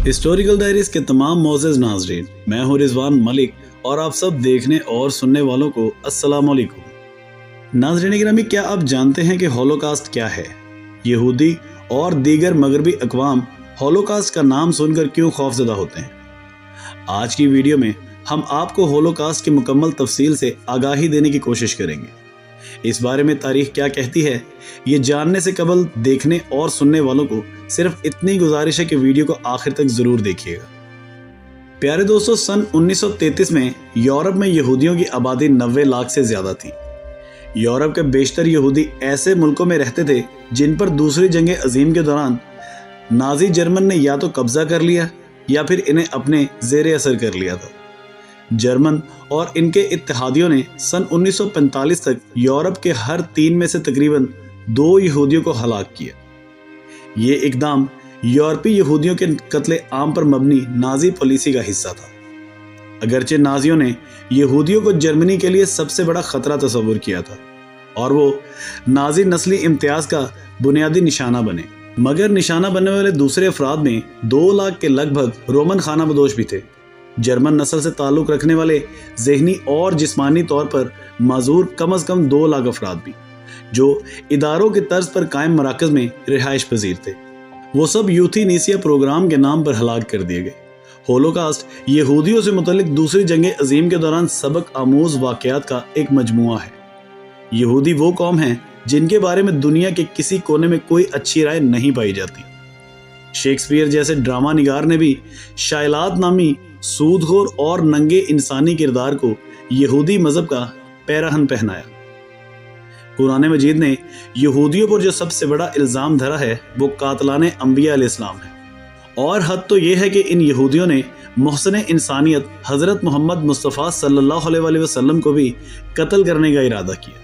Historical diaries کے تمام معزز ناظرین، میں ہوں رضوان ملک اور آپ سب دیکھنے اور سننے والوں کو السلام علیکم۔ ناظرین گرامی، کیا آپ جانتے ہیں کہ ہولوکاسٹ کیا ہے؟ یہودی اور دیگر مغربی اقوام ہولوکاسٹ کا نام سن کر کیوں خوفزدہ ہوتے ہیں؟ آج کی ویڈیو میں ہم آپ کو ہولوکاسٹ کی مکمل تفصیل سے آگاہی دینے کی کوشش کریں گے۔ اس بارے میں تاریخ کیا کہتی ہے، یہ جاننے سے قبل دیکھنے اور سننے والوں کو صرف اتنی گزارش ہے کہ ویڈیو کو آخر تک ضرور دیکھیے گا۔ پیارے دوستو، سن 1933 میں یورپ میں یہودیوں کی آبادی 90 لاکھ سے زیادہ تھی۔ یورپ کے بیشتر یہودی ایسے ملکوں میں رہتے تھے جن پر دوسری جنگ عظیم کے دوران نازی جرمن نے یا تو قبضہ کر لیا یا پھر انہیں اپنے زیر اثر کر لیا تھا۔ جرمن اور ان کے اتحادیوں نے سن 1945 تک یورپ کے ہر 3 میں سے تقریباً 2 یہودیوں کو ہلاک کیا۔ یہ اقدام یورپی یہودیوں کے قتل عام پر مبنی نازی پالیسی کا حصہ تھا۔ اگرچہ نازیوں نے یہودیوں کو جرمنی کے لیے سب سے بڑا خطرہ تصور کیا تھا اور وہ نازی نسلی امتیاز کا بنیادی نشانہ بنے، مگر نشانہ بننے والے دوسرے افراد میں 2 لاکھ کے لگ بھگ رومن خانہ بدوش بھی تھے۔ جرمن نسل سے تعلق رکھنے والے ذہنی اور جسمانی طور پر معذور کم از کم 2 لاکھ افراد بھی، جو اداروں کے طرز پر قائم مراکز میں رہائش پذیر تھے، وہ سب یوتھینیسیا پروگرام کے نام پر ہلاک کر دیے گئے۔ ہولوکاسٹ یہودیوں سے متعلق دوسری جنگ عظیم کے دوران سبق آموز واقعات کا ایک مجموعہ ہے۔ یہودی وہ قوم ہیں جن کے بارے میں دنیا کے کسی کونے میں کوئی اچھی رائے نہیں پائی جاتی۔ شیکسپیئر جیسے ڈرامہ نگار نے بھی شائلات نامی سودخور اور ننگے انسانی کردار کو یہودی مذہب کا پیراہن پہنایا۔ قرآن مجید نے یہودیوں پر جو سب سے بڑا الزام دھرا ہے وہ قاتلان انبیاء علیہ السلام ہے، اور حد تو یہ ہے کہ ان یہودیوں نے محسن انسانیت حضرت محمد مصطفیٰ صلی اللہ علیہ وسلم کو بھی قتل کرنے کا ارادہ کیا۔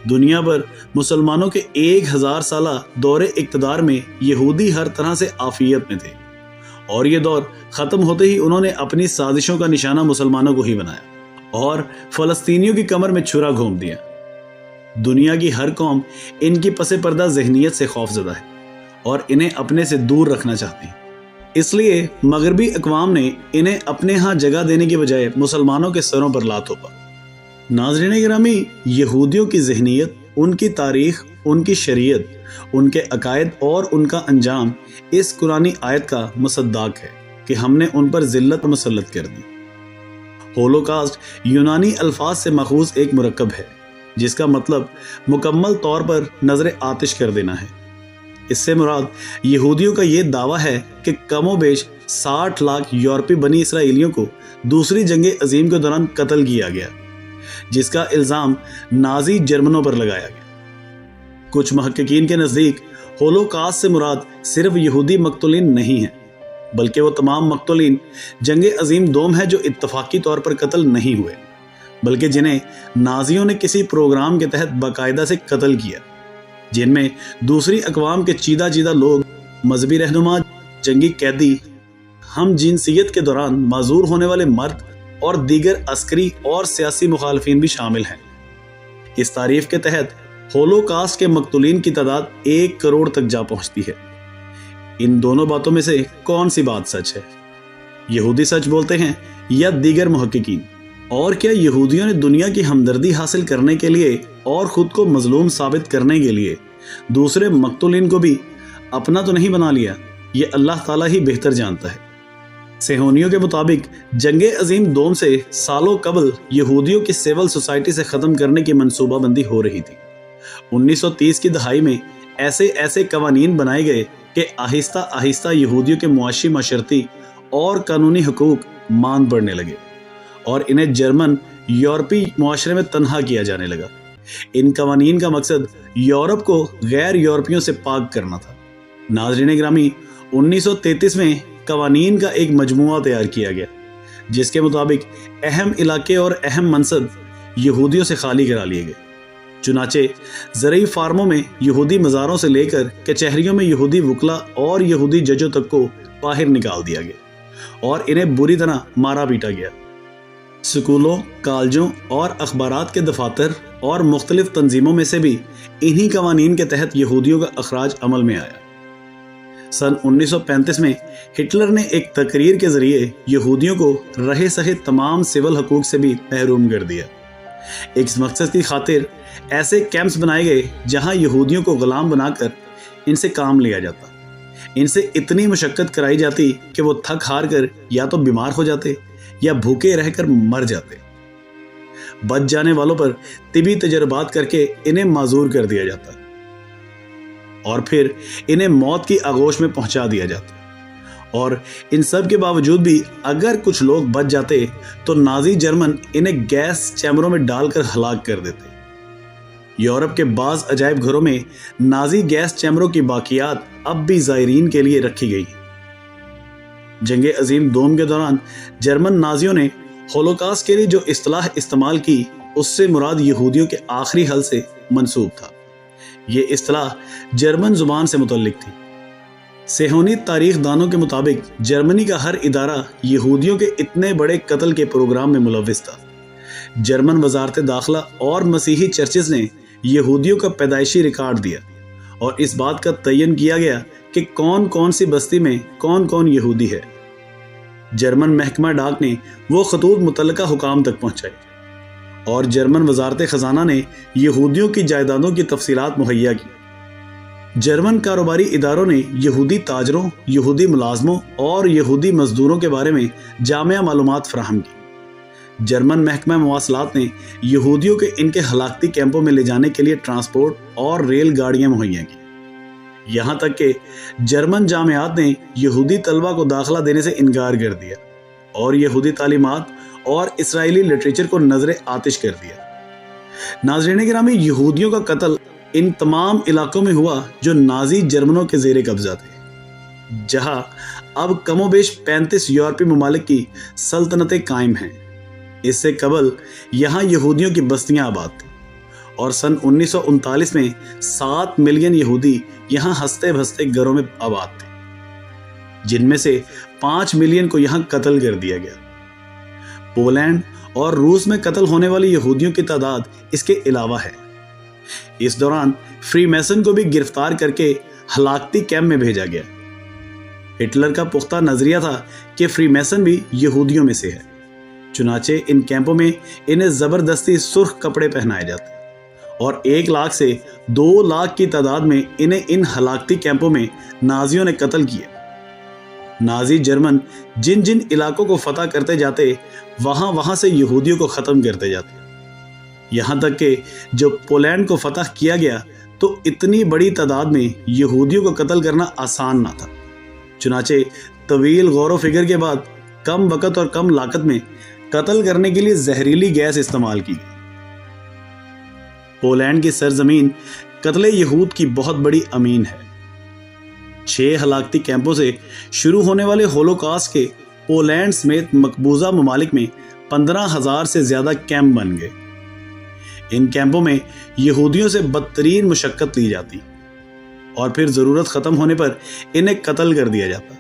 دنیا پر مسلمانوں کے 1000 سالہ دور اقتدار میں یہودی ہر طرح سے عافیت میں تھے، اور یہ دور ختم ہوتے ہی انہوں نے اپنی سازشوں کا نشانہ مسلمانوں کو ہی بنایا اور فلسطینیوں کی کمر میں چھرا گھونپ دیا۔ دنیا کی ہر قوم ان کی پس پردہ ذہنیت سے خوفزدہ ہے اور انہیں اپنے سے دور رکھنا چاہتی ہے۔ اس لیے مغربی اقوام نے انہیں اپنے ہاں جگہ دینے کے بجائے مسلمانوں کے سروں پر لا تھوپا۔ ناظرین گرامی، یہودیوں کی ذہنیت، ان کی تاریخ، ان کی شریعت، ان کے عقائد اور ان کا انجام اس قرآنی آیت کا مصداق ہے کہ ہم نے ان پر ذلت مسلط کر دی۔ ہولوکاسٹ یونانی الفاظ سے ماخوذ ایک مرکب ہے جس کا مطلب مکمل طور پر نظر آتش کر دینا ہے۔ اس سے مراد یہودیوں کا یہ دعویٰ ہے کہ کم و بیش 60 لاکھ یورپی بنی اسرائیلیوں کو دوسری جنگ عظیم کے دوران قتل کیا گیا، جس کا الزام نازی جرمنوں پر لگایا گیا۔ کچھ محققین کے نزدیک ہولوکاسٹ سے مراد صرف یہودی مقتولین نہیں ہیں، بلکہ وہ تمام مقتولین جنگ عظیم دوم ہے جو اتفاقی طور پر قتل نہیں ہوئے، بلکہ جنہیں نازیوں نے کسی پروگرام کے تحت باقاعدہ سے قتل کیا، جن میں دوسری اقوام کے چیدہ لوگ، مذہبی رہنما، جنگی قیدی، ہم جنسیت کے دوران معذور ہونے والے مرد اور دیگر عسکری اور سیاسی مخالفین بھی شامل ہیں۔ اس تعریف کے تحت ہولوکاسٹ کے مقتولین کی تعداد 1 کروڑ تک جا پہنچتی ہے۔ ان دونوں باتوں میں سے کون سی بات سچ ہے؟ یہودی سچ بولتے ہیں یا دیگر محققین؟ اور کیا یہودیوں نے دنیا کی ہمدردی حاصل کرنے کے لیے اور خود کو مظلوم ثابت کرنے کے لیے دوسرے مقتولین کو بھی اپنا تو نہیں بنا لیا؟ یہ اللہ تعالیٰ ہی بہتر جانتا ہے۔ صہیونیوں کے مطابق جنگ عظیم دوم سے سالوں قبل یہودیوں کی سول سوسائٹی سے ختم کرنے کی منصوبہ بندی ہو رہی تھی۔ 1930 کی دہائی میں ایسے قوانین بنائے گئے کہ آہستہ آہستہ یہودیوں کے معاشی، معاشرتی اور قانونی حقوق ماند پڑنے لگے اور انہیں جرمن یورپی معاشرے میں تنہا کیا جانے لگا۔ ان قوانین کا مقصد یورپ کو غیر یورپیوں سے پاک کرنا تھا۔ ناظرین گرامی، 1933 میں قوانین کا ایک مجموعہ تیار کیا گیا جس کے مطابق اہم علاقے اور اہم منصب یہودیوں سے خالی کرا لیے گئے۔ چنانچہ زرعی فارموں میں یہودی مزاروں سے لے کر کچہریوں میں یہودی وکلا اور یہودی ججوں تک کو باہر نکال دیا گیا اور انہیں بری طرح مارا پیٹا گیا۔ سکولوں، کالجوں اور اخبارات کے دفاتر اور مختلف تنظیموں میں سے بھی انہی قوانین کے تحت یہودیوں کا اخراج عمل میں آیا۔ सन 1935 में हिटलर ने एक तकरीर के जरिए यहूदियों को रहे सहे तमाम सिविल हकूक से भी महरूम कर दिया। इस मकसद की खातिर ऐसे कैंप्स बनाए गए जहां यहूदियों को गुलाम बनाकर इनसे काम लिया जाता, इनसे इतनी मशक्कत कराई जाती कि वो थक हार कर या तो बीमार हो जाते या भूखे रहकर मर जाते। बच जाने वालों पर तिबी तजर्बात करके इन्हें माजूर कर दिया जाता और फिर इन्हें मौत की आगोश में पहुंचा दिया जाता। और इन सब के बावजूद भी अगर कुछ लोग बच जाते तो नाजी जर्मन इन्हें गैस चैम्बरों में डालकर हलाक कर देते। यूरोप के बाज अजायब घरों में नाजी गैस चैम्बरों की बाकियात अब भी ज़ायरीन के लिए रखी गई। जंगे अजीम दोम के दौरान जर्मन नाजियों ने होलोकास्ट के लिए जो इस्तिलाह इस्तेमाल की उससे मुराद यहूदियों के आखिरी हल से मंसूब था। ये इस्तिलाह जर्मन जुबान से मुतल्लिक थी। सेहोनी तारीख दानों के मुताबिक जर्मनी का हर इदारा यहूदियों के इतने बड़े कत्ल के प्रोग्राम में मुलव्विस था। जर्मन वजारत दाखिला और मसीही चर्चेस ने यहूदियों का पैदाइशी रिकॉर्ड दिया और इस बात का तयन किया गया कि कौन कौन सी बस्ती में कौन कौन यहूदी है। जर्मन महकमा डाक ने वो खतूत मुतल्लिका हुकाम तक पहुंचाए और जर्मन वजारत खजाना ने यहूदियों की जायदादों की तफसीलात मुहैया की। जर्मन कारोबारी इदारों ने यहूदी ताजरों, यहूदी मुलाजमों और यहूदी मजदूरों के बारे में जामिया मालूमात फराहम की। जर्मन महकमा मवासलात ने यहूदियों के इनके हलाकती कैंपों में ले जाने के लिए ट्रांसपोर्ट और रेल गाड़ियां मुहैया की। यहाँ तक कि जर्मन जामियात ने यहूदी तलबा को दाखिला देने से इनकार कर दिया और यहूदी तालीमात और इसराइली लिटरेचर को नजरे आतिश कर दिया। नाज़रीन गिरामी, यहूदियों का कत्ल इन तमाम इलाकों में हुआ जो नाजी जर्मनों के जेरे कब्जा थे, जहां अब कमोबेश 35 यूरोपीय ममालिक की सल्तनतें कायम हैं। इससे कबल यहाँ यहूदियों की बस्तियां आबाद थी और सन 1939 में 7 मिलियन यहूदी यहाँ हंसते भसते घरों में आबाद थे, जिनमें से 5 मिलियन को यहाँ कत्ल कर दिया गया। पोलैंड और रूस में कत्ल होने वाले यहूदियों की तादाद इसके अलावा है। इस दौरान फ्रीमेसन को भी गिरफ्तार करके हलाकती कैंप में भेजा गया। हिटलर का पुख्ता नजरिया था कि फ्रीमेसन भी यहूदियों में से है, चुनाचे इन कैंपों में इन्हें जबरदस्ती सुर्ख कपड़े पहनाए जाते और 1 लाख से 2 लाख की तादाद में इन्हें इन हलाकती कैंपों में नाजियों ने कत्ल किया। नाजी जर्मन जिन जिन इलाकों को फतह करते जाते वहां से यहूदियों को ख़त्म करते जाते। यहाँ तक कि जब पोलैंड को फतह किया गया तो इतनी बड़ी तादाद में यहूदियों को कत्ल करना आसान ना था। चुनाचे तवील गौर व फिक्र के बाद कम वक़्त और कम लागत में कत्ल करने के लिए जहरीली गैस इस्तेमाल की गई। पोलैंड की सरजमीन कत्ले यहूद की बहुत बड़ी अमीन है। 6 हलाकती कैंपों से शुरू होने वाले होलोकास्ट के पोलैंड समेत मकबूजा ममालिक में 15,000 से ज्यादा कैंप बन गए। इन कैंपों में यहूदियों से बदतरीन मुशक्कत ली जाती और फिर जरूरत खत्म होने पर इन्हें कत्ल कर दिया जाता,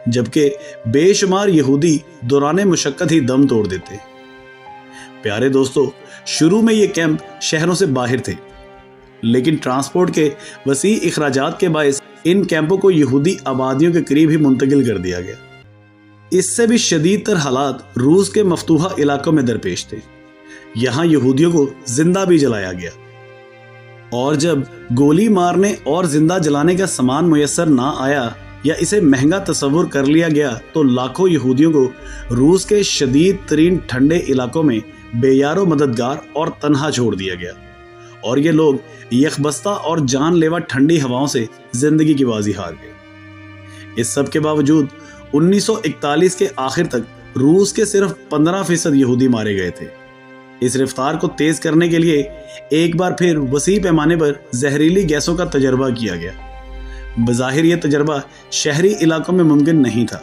जबकि बेशुमार यहूदी दौरान मुशक्कत ही दम तोड़ देते। प्यारे दोस्तों, शुरू में ये कैंप शहरों से बाहर थे, लेकिन ट्रांसपोर्ट के वसी इखराजात के बायस इन कैंपों को यहूदी आबादियों के करीब ही मुंतकिल कर दिया गया। इससे भी शदीद तर हालात रूस के मफतूहा इलाकों में दरपेश थे। यहाँ यहूदियों को जिंदा भी जलाया गया और जब गोली मारने और जिंदा जलाने का सामान मुयस्सर ना आया या इसे महंगा तस्वुर कर लिया गया तो लाखों यहूदियों को रूस के शदीद तरीन ठंडे इलाकों में बेयारो मददगार और तन्हा छोड़ दिया गया और ये लोग यकबस्ता और जानलेवा ठंडी हवाओं से जिंदगी की बाजी हार गए। इस सब के बावजूद 1941 के आखिर तक रूस के सिर्फ 15% यहूदी मारे गए थे। इस रफ्तार को तेज करने के लिए एक बार फिर वसी पैमाने पर जहरीली गैसों का तजर्बा किया गया। बज़ाहिर ये तजर्बा शहरी इलाकों में मुमकिन नहीं था,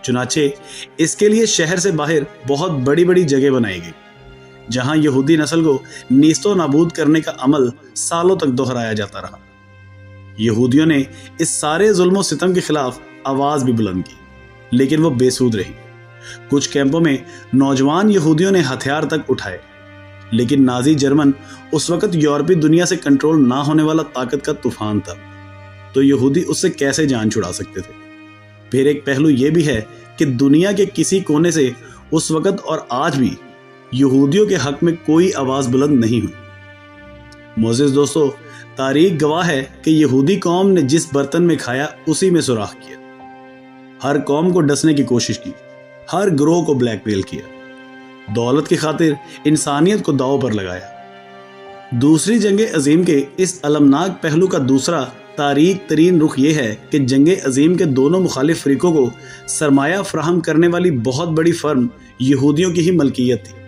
चुनाचे इसके लिए शहर से बाहर बहुत बड़ी बड़ी जगह बनाई गई, जहां यहूदी नस्ल को नीस्तो नाबूद करने का अमल सालों तक दोहराया जाता रहा। यहूदियों ने इस सारे जुल्म और सितम के खिलाफ आवाज़ भी बुलंद की, लेकिन वो बेसूद रही। कुछ कैंपों में नौजवान यहूदियों ने हथियार तक उठाए, लेकिन नाजी जर्मन उस वक़्त यूरोपीय दुनिया से कंट्रोल ना होने वाला ताकत का तूफान था। तो यहूदी उससे कैसे जान छुड़ा सकते थे। फिर एक पहलू यह भी है कि दुनिया के किसी कोने से उस वक्त और आज भी यहूदियों के हक में कोई आवाज बुलंद नहीं हुई। मोजेस दोस्तों, तारीख गवाह है कि यहूदी कौम ने जिस बर्तन में खाया उसी में सुराख किया। हर कौम को डसने की कोशिश की, हर ग्रोह को ब्लैकमेल किया, दौलत की खातिर इंसानियत को दांव पर लगाया। दूसरी जंगे अजीम के इस अलमनाक पहलू का दूसरा तारीख तरीन रुख यह है कि जंगे अजीम के दोनों मुखालिफ फरीकों को सरमाया फराहम करने वाली बहुत बड़ी फर्म यहूदियों की ही मलकियत थी।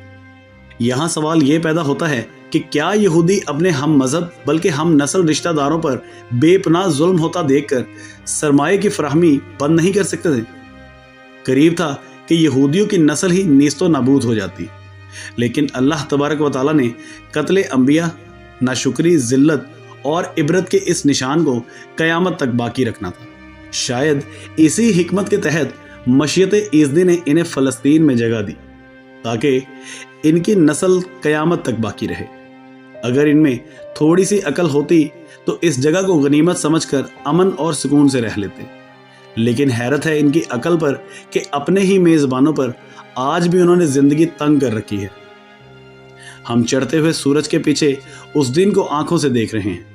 यहाँ सवाल ये पैदा होता है कि क्या यहूदी अपने हम मजहब बल्कि हम नस्ल रिश्तेदारों पर बेपनाह जुल्म होता देखकर सरमाए की फराहमी बंद नहीं कर सकते थे। करीब था कि यहूदियों की नस्ल ही नीस्तो नाबूद हो जाती, लेकिन अल्लाह तबारक व तआला ने कत्ल अंबिया, नाशुक्री, जिल्लत और इबरत के इस निशान को कयामत तक बाकी रखना था। शायद इसी हिकमत के तहत मशीयत इज़्दी ने इन्हें फ़लस्तीन में जगह दी ताकि इनकी नस्ल कयामत तक बाकी रहे। अगर इनमें थोड़ी सी अकल होती तो इस जगह को गनीमत समझकर अमन और सुकून से रह लेते, लेकिन हैरत है इनकी अकल पर कि अपने ही मेज़बानों पर आज भी उन्होंने ज़िंदगी तंग कर रखी है। हम चढ़ते हुए सूरज के पीछे उस दिन को आंखों से देख रहे हैं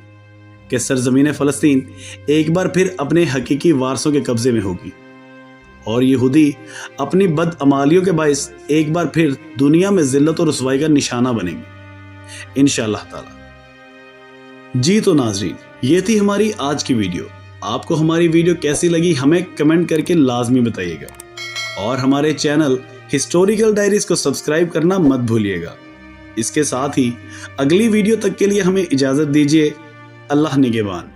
कि सरजमीन फ़लस्तीन एक बार फिर अपने हकीकी वारसों के कब्ज़े में होगी और यहूदी अपनी बदअमालियों के बाइस एक बार फिर दुनिया में ज़िल्लत और रुसवाई का निशाना बनेंगे इंशाअल्लाह ताला। जी तो नाज़रीन, ये थी हमारी आज की वीडियो। आपको हमारी वीडियो कैसी लगी हमें कमेंट करके लाजमी बताइएगा और हमारे चैनल हिस्टोरिकल डायरीज को सब्सक्राइब करना मत भूलिएगा। इसके साथ ही अगली वीडियो तक के लिए हमें इजाज़त दीजिए। अल्लाह निगहबान।